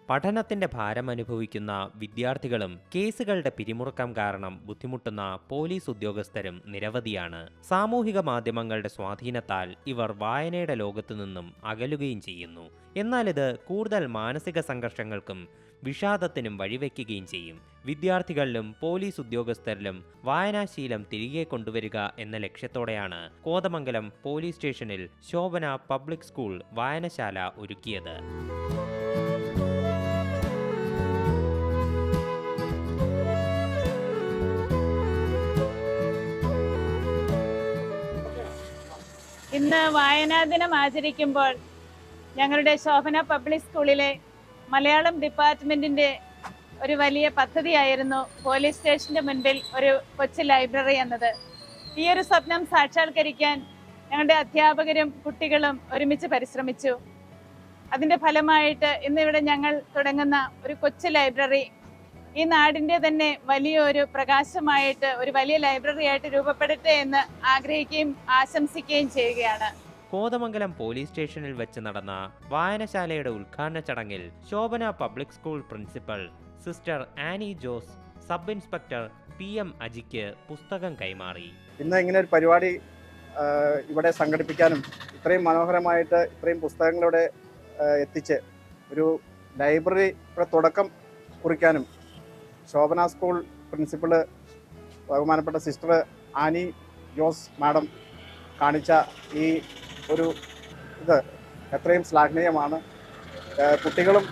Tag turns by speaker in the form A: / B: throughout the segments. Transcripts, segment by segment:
A: പഠനത്തിന്റെ ഭാരം അനുഭവിക്കുന്ന വിദ്യാർത്ഥികളും കേസുകളുടെ പിരിമുറുക്കം കാരണം ബുദ്ധിമുട്ടുന്ന പോലീസ് ഉദ്യോഗസ്ഥരും നിരവധിയാണ്. സാമൂഹിക മാധ്യമങ്ങളുടെ സ്വാധീനത്താൽ ഇവർ വായനയുടെ ലോകത്തു നിന്നും അകലുകയും ചെയ്യുന്നു. എന്നാൽ ഇത് കൂടുതൽ മാനസിക സംഘർഷങ്ങൾക്കും വിഷാദത്തിനും വഴിവെക്കുകയും ചെയ്യും. വിദ്യാർത്ഥികളിലും പോലീസ് ഉദ്യോഗസ്ഥരിലും വായനാശീലം തിരികെ കൊണ്ടുവരിക എന്ന ലക്ഷ്യത്തോടെയാണ് കോതമംഗലം പോലീസ് സ്റ്റേഷനിൽ ശോഭന പബ്ലിക് സ്കൂൾ വായനശാല ഒരുക്കിയത്.
B: ഇന്ന് വായനാ ദിനം ആചരിക്കുമ്പോൾ ഞങ്ങളുടെ ശോഭന പബ്ലിക് സ്കൂളിലെ മലയാളം ഡിപ്പാർട്ട്മെന്റിന്റെ ഒരു വലിയ പദ്ധതിയായിരുന്നു പോലീസ് സ്റ്റേഷന്റെ മുൻപിൽ ഒരു കൊച്ചു ലൈബ്രറി എന്നത്. ഈ ഒരു സ്വപ്നം സാക്ഷാത്കരിക്കാൻ ഞങ്ങളുടെ അധ്യാപകരും കുട്ടികളും ഒരുമിച്ച് പരിശ്രമിച്ചു. അതിന്റെ ഫലമായിട്ട് ഇന്നിവിടെ ഞങ്ങൾ തുടങ്ങുന്ന ഒരു കൊച്ചു ലൈബ്രറി ഈ നാടിന്റെ തന്നെ വലിയൊരു പ്രകാശമായിട്ട് ഒരു വലിയ ലൈബ്രറി ആയിട്ട് രൂപപ്പെടട്ടെ എന്ന് ആഗ്രഹിക്കുകയും ആശംസിക്കുകയും ചെയ്യുകയാണ്.
A: കോതമംഗലം പോലീസ് സ്റ്റേഷനിൽ വെച്ച് നടന്ന വായനശാലയുടെ ഉദ്ഘാടന ചടങ്ങിൽ Shobhana public school principal sister Annie Jose sub inspector PM അജിക്ക് പുസ്തകം കൈമാറി.
C: ഇന്ന് ഇങ്ങനെ ഒരു പരിപാടി ഇവിടെ സംഘടിപ്പിക്കാനും ഇത്രയും മനോഹരമായിട്ട് ഇത്രയും പുസ്തകങ്ങളിവിടെ എത്തിച്ച് ഒരു ലൈബ്രറിയുടെ തുടക്കം കുറിക്കാനും ശോഭന സ്കൂൾ പ്രിൻസിപ്പള് ബഹുമാനപ്പെട്ട സിസ്റ്റർ ആനി ജോസ് മാഡം കാണിച്ച ഈ ഒരു ഇത് എത്രയും ശ്ലാഘനീയമാണ്. കുട്ടികളും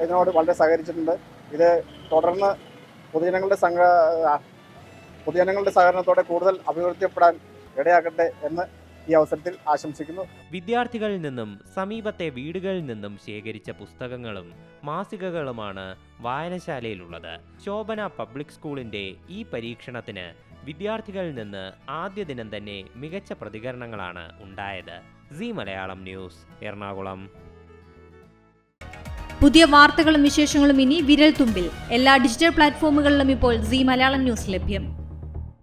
C: ഇതിനോട് വളരെ സഹകരിച്ചിട്ടുണ്ട്. ഇത് തുടർന്ന് പൊതുജനങ്ങളുടെ സഹകരണത്തോടെ കൂടുതൽ അഭിവൃദ്ധിപ്പെടാൻ ഇടയാക്കട്ടെ എന്ന് ഈ അവസരത്തിൽ ആശംസിക്കുന്നു.
A: വിദ്യാർത്ഥികളിൽ നിന്നും സമീപത്തെ വീടുകളിൽ നിന്നും ശേഖരിച്ച പുസ്തകങ്ങളും മാസികകളുമാണ് വായനശാലയിലുള്ളത്. ശോഭന പബ്ലിക് സ്കൂളിന്റെ ഈ പരീക്ഷണത്തിന് വിദ്യാർത്ഥികളിൽ നിന്ന് ആദ്യ ദിനം തന്നെ മികച്ച പ്രതികരണങ്ങളാണ് ഉണ്ടായത്. C Malayalam news, Ernakulam.
D: പുതിയ വാർത്തകളും വിശേഷങ്ങളും ഇനി വിരൽ തുമ്പിൽ. എല്ലാ ഡിജിറ്റൽ പ്ലാറ്റ്ഫോമുകളിലും ഇപ്പോൾ സി മലയാളം ന്യൂസ് ലഭ്യം.